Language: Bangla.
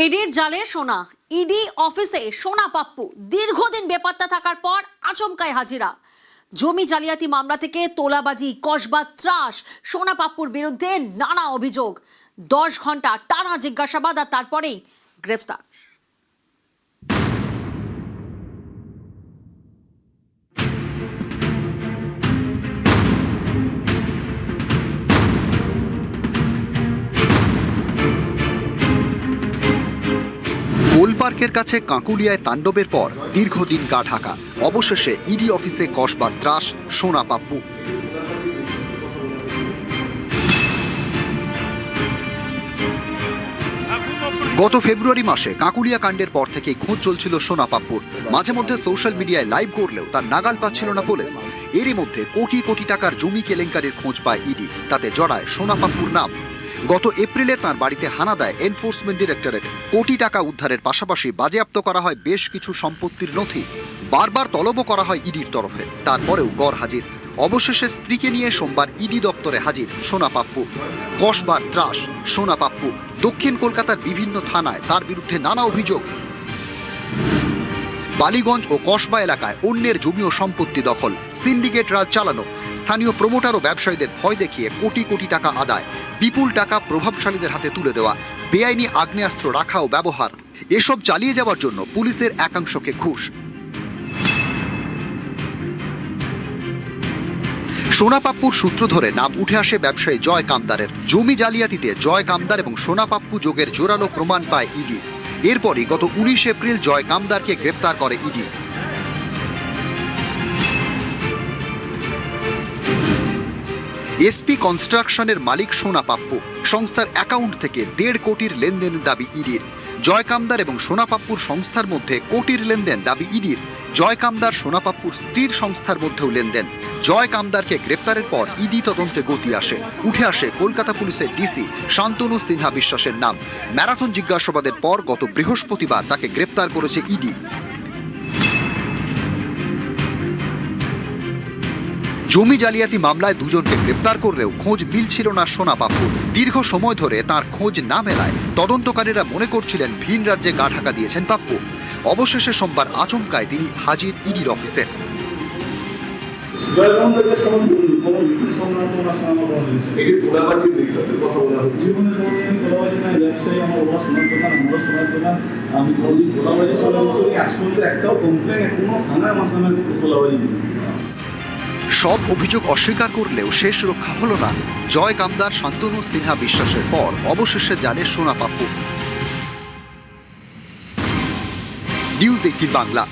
ইডির জালে সোনা। ইডি অফিসে সোনা পাপ্পু দীর্ঘদিন বেপাত্তা থাকার পর আচমকায় হাজিরা। জমি জালিয়াতি মামলা থেকে তোলাবাজি, কসবা, ত্রাস, সোনা পাপ্পুর বিরুদ্ধে নানা অভিযোগ। 10 ঘন্টা টানা জিজ্ঞাসাবাদ আর তারপরেই গ্রেফতার। গোলপার্কের কাছে কাঁকুলিয়ায় তাণ্ডবের পর দীর্ঘদিন গা ঢাকা। অবশেষে ইডি অফিসে কসবা, ত্রাস, সোনা পাপ্পু। গত ফেব্রুয়ারি মাসে কাঁকুলিয়া কাণ্ডের পর থেকেই খোঁজ চলছিল সোনা পাপ্পুর। মাঝে মধ্যে সোশ্যাল মিডিয়ায় লাইভ করলেও তার নাগাল পাচ্ছিল না পুলিশ। এরই মধ্যে কোটি কোটি টাকার জমি কেলেঙ্কারির খোঁজ পায় ইডি। তাতে জড়ায় সোনা পাপ্পুর নাম। গত এপ্রিলে তার বাড়িতে হানা দেয় এনফোর্সমেন্ট ডিরেক্টরেট। কোটি টাকা উদ্ধারের পাশাপাশি বাজেয়াপ্ত করা হয় বেশ কিছু সম্পত্তির নথি। বারবার তলবও করা হয় ইডির তরফে, তারপরেও গড় হাজির। অবশেষে স্ত্রীকে নিয়ে সোমবার ইডি দপ্তরে হাজির সোনা পাপ্পু। কসবার ত্রাস, সোনা পাপ্পু। দক্ষিণ কলকাতার বিভিন্ন থানায় তার বিরুদ্ধে নানা অভিযোগ। বালিগঞ্জ ও কসবা এলাকায় অন্যের জমি ও সম্পত্তি দখল, সিন্ডিকেট রাজ চালানো, স্থানীয় প্রমোটার ও ব্যবসায়ীদের ভয় দেখিয়ে কোটি কোটি টাকা আদায়, বিপুল টাকা প্রভাবশালীদের হাতে তুলে দেওয়া, বেআইনি আগ্নেয়াস্ত্র রাখা ও ব্যবহার। এসব চালিয়ে যাওয়ার জন্য পুলিশের একাংশকে ঘুষ। সোনা পাপ্পুর সূত্র ধরে নাম উঠে আসে ব্যবসায়ী জয় কামদারের। জমি জালিয়াতিতে জয় কামদার এবং সোনা পাপ্পু যোগের জোরালো প্রমাণ পায় ইডি। এরপরই গত 19 এপ্রিল জয় কামদারকে গ্রেপ্তার করে ইডি। এসপি কনস্ট্রাকশনের মালিক সোনা পাপ্পু। সংস্থার অ্যাকাউন্ট থেকে 1.5 কোটির লেনদেনের দাবি ইডির। জয় কামদার এবং সোনা পাপ্পুর সংস্থার মধ্যে কোটির লেনদেন দাবি ইডির। জয় কামদার সোনা পাপ্পুর স্ত্রীর সংস্থার মধ্যেও লেনদেন। জয় কামদারকে গ্রেপ্তারের পর ইডি তদন্তে গতি আসে। উঠে আসে কলকাতা পুলিশের ডিসি শান্তনু সিনহা বিশ্বাসের নাম। ম্যারাথন জিজ্ঞাসাবাদের পর গত বৃহস্পতিবার তাকে গ্রেপ্তার করেছে ইডি। জমি জালিয়াতি মামলায় দুজনকে গ্রেপ্তার করলেও খোঁজ মিলছিল না সোনা পাপ্পুর। দীর্ঘ সময় ধরে তার খোঁজ না মেলায় তদন্তকারীরা মনে করছিলেন ভিন রাজ্যে গা ঢাকা দিয়েছেন পাপ্পু। অবশেষে সোমবার আচমকায় তিনি হাজির ইডির অফিসে। সব অভিযোগ অস্বীকার করলেও শেষ রক্ষা হলো না। জয় কামদার, শান্তনু সিনহা বিশ্বাসের পর অবশেষে জালে সোনা পাপ্পু। নিউজ 18 বাংলা।